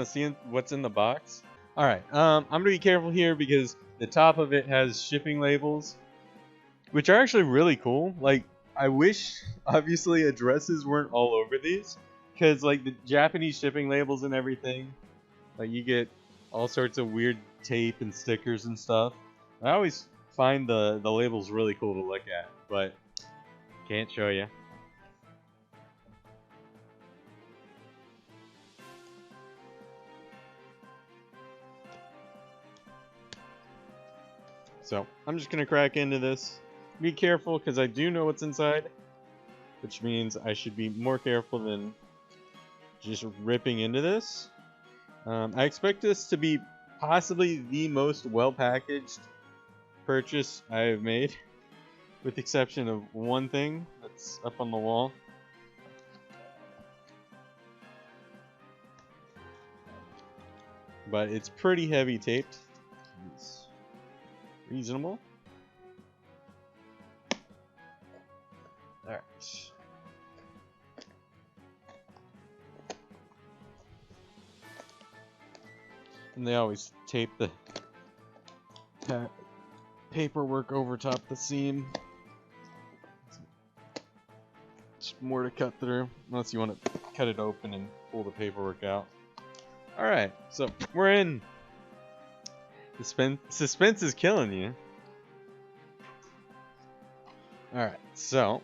to see what's in the box? Alright, I'm going to be careful here because the top of it has shipping labels, which are actually really cool. Like, I wish, obviously, addresses weren't all over these, because, like, the Japanese shipping labels and everything, like, you get all sorts of weird tape and stickers and stuff. I always find the labels really cool to look at, but can't show you. So, I'm just going to crack into this. Be careful, because I do know what's inside, which means I should be more careful than just ripping into this. I expect this to be possibly the most well-packaged purchase I have made, with the exception of one thing that's up on the wall. But it's pretty heavy taped. It's reasonable. Alright. And they always tape the paperwork over top the seam. Just more to cut through, unless you want to cut it open and pull the paperwork out. Alright, so we're in. Suspense is killing you. Alright, so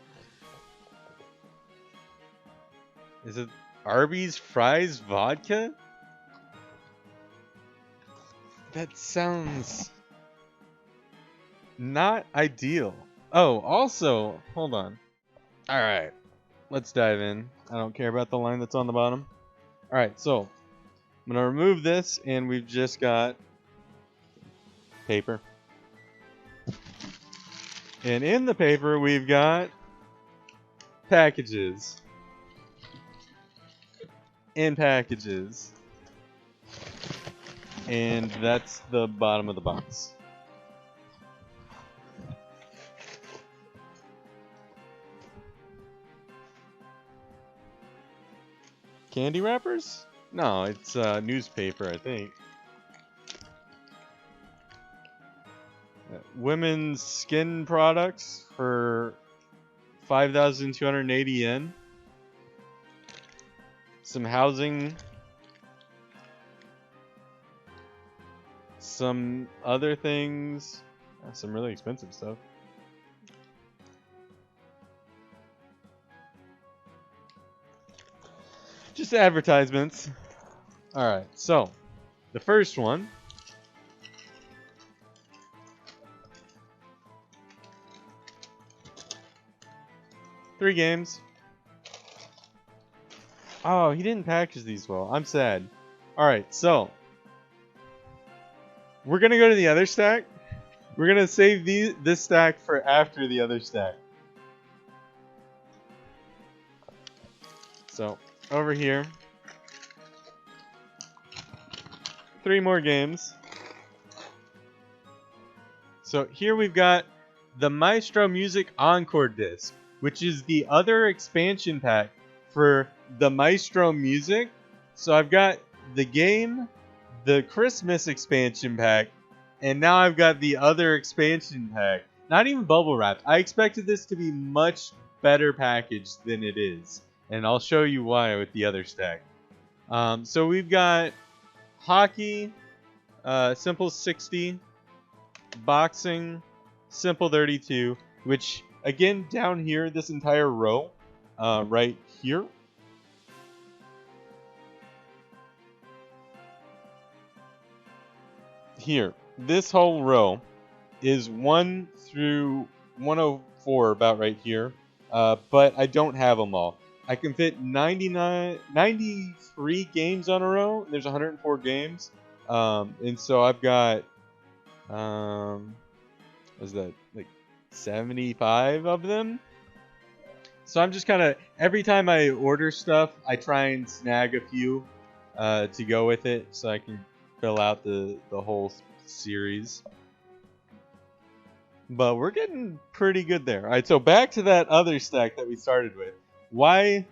is it Arby's fries vodka? That sounds not ideal. Oh, also, hold on. Alright, let's dive in. I don't care about the line that's on the bottom. Alright, so I'm going to remove this, and we've just got paper. And in the paper, we've got packages. And packages. And that's the bottom of the box. Candy wrappers? No, it's newspaper, I think. Women's skin products for 5,280 yen. Some housing. Some other things. Some really expensive stuff. Just advertisements. Alright, so the first one. Three games. Oh, he didn't package these well. I'm sad. Alright, so we're going to go to the other stack. We're going to save this stack for after the other stack. So, over here. 3 more games. So, here we've got the Maestro Music Encore Disc, which is the other expansion pack for the Maestro Music. So, I've got the game, the Christmas expansion pack, and now I've got the other expansion pack. Not even bubble wrapped. I expected this to be much better packaged than it is, and I'll show you why with the other stack. So we've got hockey, simple 60, boxing, simple 32, which again down here, this entire row, right here. Here, this whole row is 1 through 104, about right here, but I don't have them all. I can fit 93 games on a row. There's 104 games, and so I've got, what is that, like 75 of them? So I'm just kind of, every time I order stuff, I try and snag a few to go with it, so I can fill out the whole series. But we're getting pretty good there. Alright, so back to that other stack that we started with. Why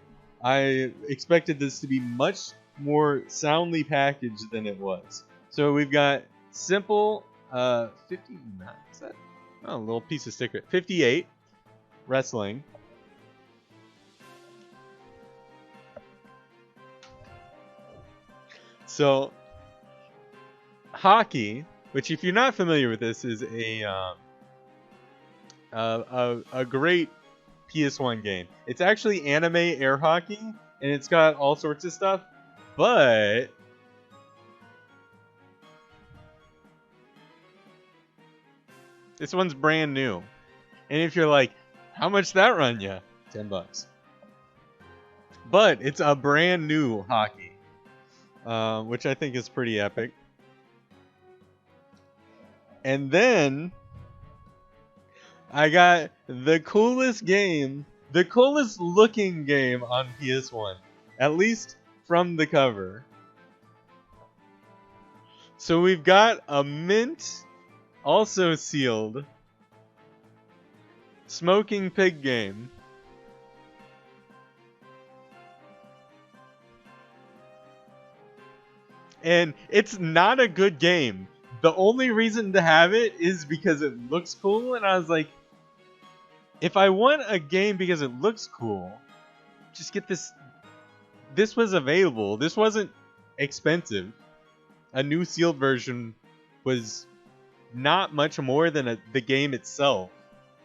I expected this to be much more soundly packaged than it was. So we've got simple 59. Is that a little piece of sticker? 58 wrestling. So hockey, which if you're not familiar with this, is a great PS1 game. It's actually anime air hockey, and it's got all sorts of stuff, but this one's brand new. And if you're like, how much that run ya? $10. But it's a brand new hockey, which I think is pretty epic. And then I got the coolest game, the coolest looking game on PS1, at least from the cover. So we've got a mint, also sealed, Smoking Pig game. And it's not a good game. The only reason to have it is because it looks cool, and I was like, if I want a game because it looks cool, just get this. This was available. This wasn't expensive. A new sealed version was not much more than the game itself.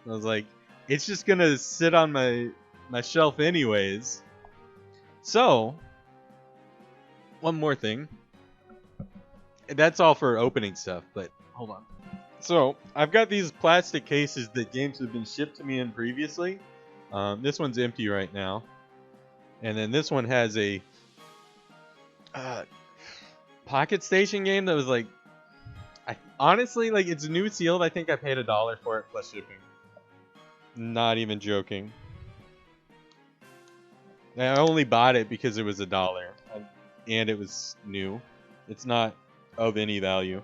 I was like, it's just gonna sit on my shelf anyways. So, one more thing. That's all for opening stuff, but hold on. So, I've got these plastic cases that games have been shipped to me in previously. This one's empty right now. And then this one has a Pocket Station game that was like... honestly, like, it's new sealed. I think I paid $1 for it plus shipping. Not even joking. I only bought it because it was $1. And it was new. It's not of any value.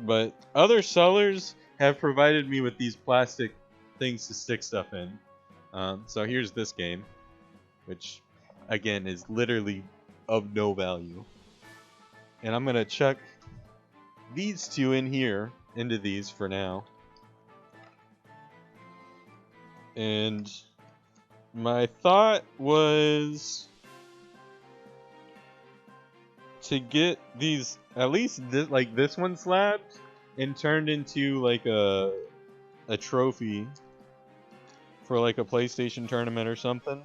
But other sellers have provided me with these plastic things to stick stuff in. So here's this game, which again is literally of no value. And I'm gonna chuck these two in here, into these for now. And my thought was to get these, at least this, like this one slabbed and turned into like a trophy for like a PlayStation tournament or something.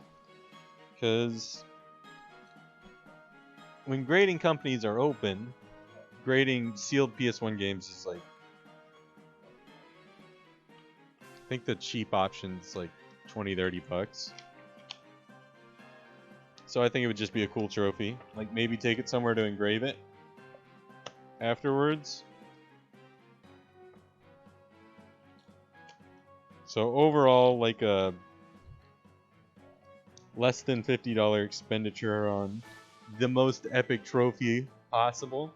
Because when grading companies are open, grading sealed PS1 games is like, I think the cheap option's like $20-30. So I think it would just be a cool trophy. Like maybe take it somewhere to engrave it afterwards. So overall, like a less than $50 expenditure on the most epic trophy possible.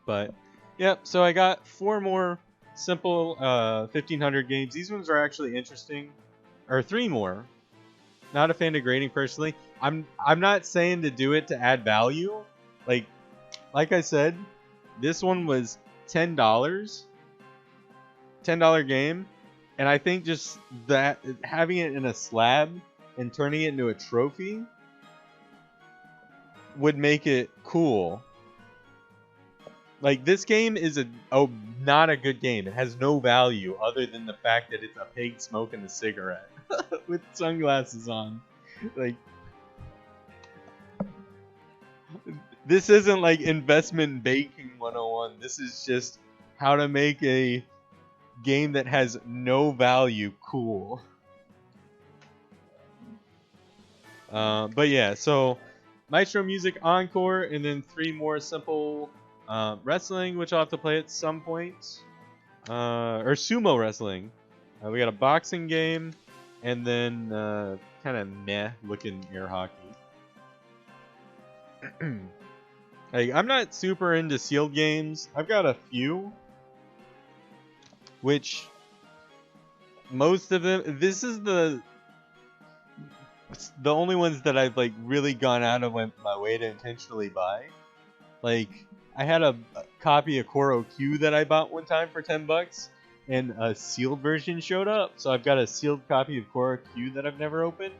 But yeah, so I got 4 more simple 1500 games. These ones are actually interesting. Or 3 more. Not a fan of grading personally. I'm not saying to do it to add value. Like I said, this one was $10. $10 game. And I think just that having it in a slab and turning it into a trophy would make it cool. Like this game is not a good game. It has no value other than the fact that it's a pig smoking a cigarette with sunglasses on. Like this isn't like investment banking 101. This is just how to make a game that has no value cool. But yeah, so Maestro Music Encore, and then 3 more simple wrestling, which I'll have to play at some point. Or sumo wrestling. We got a boxing game, and then kind of meh looking air hockey. Like, I'm not super into sealed games. I've got a few, which most of them, this is the It's the only ones that I've like really gone out of my way to intentionally buy. Like I had a copy of Koro Q that I bought one time for $10, and a sealed version showed up. So I've got a sealed copy of Koro Q that I've never opened,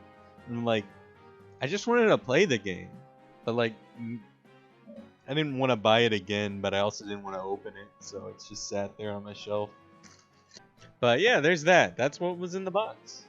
and like I just wanted to play the game, but like I didn't want to buy it again, but I also didn't want to open it, so it's just sat there on my shelf. But yeah, there's that. That's what was in the box.